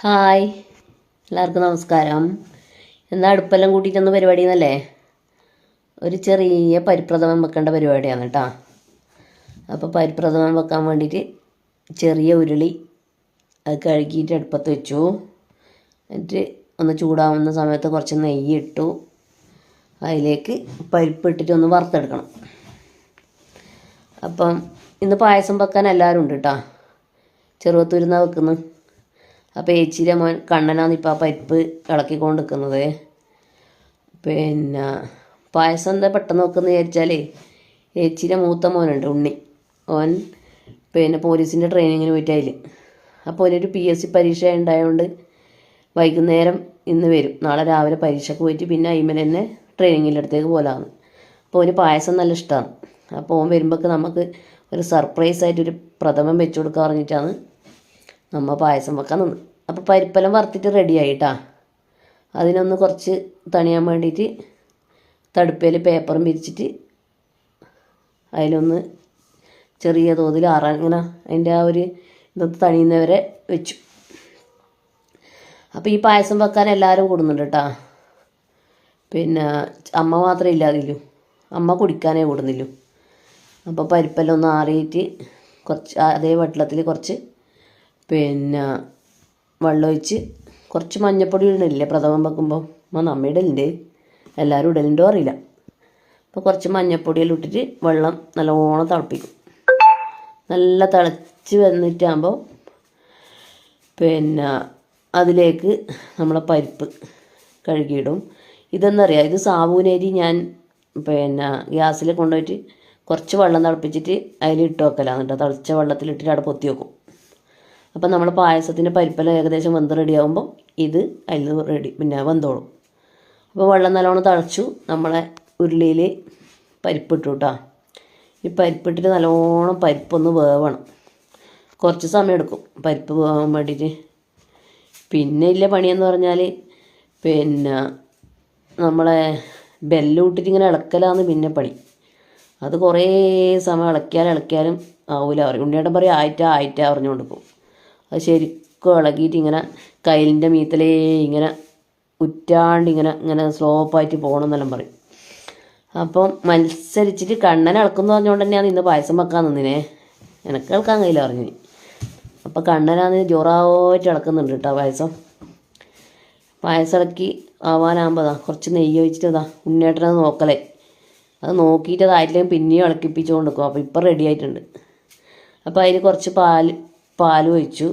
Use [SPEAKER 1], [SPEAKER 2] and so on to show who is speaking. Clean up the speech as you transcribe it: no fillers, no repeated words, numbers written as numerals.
[SPEAKER 1] Hi, എല്ലാവർക്കും നമസ്കാരം. എന്നാൽ അടുപ്പെല്ലാം കൂട്ടിയിട്ടൊന്ന് പരിപാടി എന്നല്ലേ, ഒരു ചെറിയ പരിപ്രഥമൻ വെക്കേണ്ട പരിപാടിയാണ് കേട്ടോ. അപ്പോൾ പരിപ്രഥമൻ വെക്കാൻ വേണ്ടിയിട്ട് ചെറിയ ഉരുളി അത് കഴുകിയിട്ട് അടുപ്പത്ത് വെച്ചു. എന്നിട്ട് ഒന്ന് ചൂടാവുന്ന സമയത്ത് കുറച്ച് നെയ്യ് ഇട്ടു. അതിലേക്ക് പരിപ്പ് ഇട്ടിട്ട് ഒന്ന് വറുത്തെടുക്കണം. അപ്പം ഇന്ന് പായസം വെക്കാൻ എല്ലാവരും ഉണ്ട് കേട്ടോ. ചെറുവത്തൂരിന്നാണ് വെക്കുന്നത്. അപ്പോൾ ഏച്ചിയുടെ മോൻ കണ്ണനാണ് ഇപ്പോൾ ആ പരിപ്പ് ഇളക്കിക്കൊണ്ട് നിൽക്കുന്നത്. പിന്നെ പായസം എന്താ പെട്ടെന്ന് വെക്കുന്നത് വിചാരിച്ചാൽ, ഏച്ചിയുടെ മൂത്ത മോനുണ്ട് ഉണ്ണി, ഓൻ പിന്നെ പോലീസിൻ്റെ ട്രെയിനിങ്ങിന് പോയിട്ട് അതിൽ. അപ്പോൾ ഒരു PSC പരീക്ഷ ഉണ്ടായതുകൊണ്ട് വൈകുന്നേരം ഇന്ന് വരും. നാളെ രാവിലെ പരീക്ഷയ്ക്ക് പോയിട്ട് പിന്നെ അയിമൽ തന്നെ ട്രെയിനിങ്ങിൻ്റെ അടുത്തേക്ക് പോലാണ്. അപ്പോൾ ഒരു പായസം നല്ല ഇഷ്ടമാണ്. അപ്പോൾ ഓൻ വരുമ്പോഴേക്ക് നമുക്ക് ഒരു സർപ്രൈസായിട്ടൊരു പ്രഥമൻ വെച്ച് കൊടുക്കാൻ പറഞ്ഞിട്ടാണ് നമ്മൾ പായസം വെക്കാൻ നിന്ന്. അപ്പോൾ പരിപ്പെല്ലാം വറുത്തിട്ട് റെഡിയായിട്ടാ. അതിനൊന്ന് കുറച്ച് തണിയാൻ വേണ്ടിയിട്ട് തടുപ്പയിൽ പേപ്പറും വിരിച്ചിട്ട് അതിലൊന്ന് ചെറിയ തോതിൽ ഇങ്ങനെ അതിൻ്റെ ആ ഒരു ഇതൊക്കെ തണിയുന്നവരെ വെച്ചു. അപ്പോൾ ഈ പായസം വെക്കാൻ എല്ലാവരും കൂടുന്നുണ്ട് കേട്ടോ. പിന്നെ അമ്മ മാത്രമേ ഇല്ലാതില്ലൂ, അമ്മ കുടിക്കാനേ കൂടുന്നില്ലൂ. അപ്പോൾ പരിപ്പെല്ലാം ഒന്ന് ആറിയിട്ട് കുറച്ച് അതേ വെള്ളത്തിൽ കുറച്ച് പിന്നെ വെള്ളമൊഴിച്ച് കുറച്ച് മഞ്ഞൾപ്പൊടി ഇടണില്ലേ പ്രഥമൻ വെക്കുമ്പോൾ, നമ്മ ഇടലുണ്ട്, എല്ലാവരും ഇടലുണ്ടോ അറിയില്ല. അപ്പോൾ കുറച്ച് മഞ്ഞൾപ്പൊടിയെല്ലാം ഇട്ടിട്ട് വെള്ളം നല്ലോണം തിളപ്പിക്കും. നല്ല തിളച്ച് വന്നിട്ടാകുമ്പോൾ പിന്നെ അതിലേക്ക് നമ്മളെ പരിപ്പ് കഴുകിയിടും. ഇതെന്നറിയാം, ഇത് സാബൂനരി ഞാൻ പിന്നെ ഗ്യാസിൽ കൊണ്ടുപോയിട്ട് കുറച്ച് വെള്ളം തിളപ്പിച്ചിട്ട് അതിൽ ഇട്ട് വെക്കലാണ് കേട്ടോ. തിളച്ച വെള്ളത്തിലിട്ടിട്ട് അവിടെ പൊത്തി വെക്കും. അപ്പം നമ്മൾ പായസത്തിൻ്റെ പരിപ്പെല്ലാം ഏകദേശം വെന്ത് റെഡിയാകുമ്പോൾ ഇത് അതിൽ പിന്നെ വെന്തോളും. അപ്പോൾ വെള്ളം നല്ലോണം തിളച്ചു. നമ്മളെ ഉരുളിയിൽ പരിപ്പിട്ടു കേട്ടോ. ഈ പരിപ്പിട്ടിട്ട് നല്ലോണം പരിപ്പൊന്ന് വേവണം. കുറച്ച് സമയം എടുക്കും പരിപ്പ് വേവാൻ വേണ്ടിയിട്ട്. പിന്നെ ഇല്ല പണിയെന്ന് പറഞ്ഞാൽ പിന്നെ നമ്മളെ ബെല്ലം ഇട്ടിട്ട് ഇങ്ങനെ ഇളക്കലാന്ന് പിന്നെ പണി. അത് കുറേ സമയം ഇളക്കിയാലും ആവില്ല പറയും. ഉണ്ണിയേട്ടൻ പറയും ആയിട്ടാ പറഞ്ഞുകൊണ്ട് പോകും. അത് ശരിക്കും ഇളകിയിട്ട് ഇങ്ങനെ കയ്യിലിൻ്റെ മീത്തലേ ഇങ്ങനെ ഉറ്റാണ്ട് ഇങ്ങനെ സ്ലോപ്പായിട്ട് പോകണമെന്നെല്ലാം പറയും. അപ്പം മത്സരിച്ചിട്ട് കണ്ണൻ ഇളക്കുമെന്ന് പറഞ്ഞുകൊണ്ട് തന്നെയാണ് ഇന്ന് പായസം വെക്കാൻ നിന്നിനെ. എനിക്ക് ഇളക്കാൻ കഴിയില്ല പറഞ്ഞു. അപ്പം കണ്ണനാന്ന് ജോറായിട്ട് ഇളക്കുന്നുണ്ട് കേട്ടോ പായസം. പായസം ഇളക്കി ആവാനാകുമ്പോൾ കുറച്ച് നെയ്യ് ഒഴിച്ചിട്ട് ഉണ്ണിയേട്ടനത് നോക്കലേ. അത് നോക്കിയിട്ട് അതായിട്ടില്ലെങ്കിൽ പിന്നെയും ഇളക്കിപ്പിച്ചുകൊണ്ട് നിൽക്കും. അപ്പോൾ ഇപ്പം റെഡി ആയിട്ടുണ്ട്. അപ്പോൾ അതിൽ കുറച്ച് പാൽ ഒഴിച്ചു.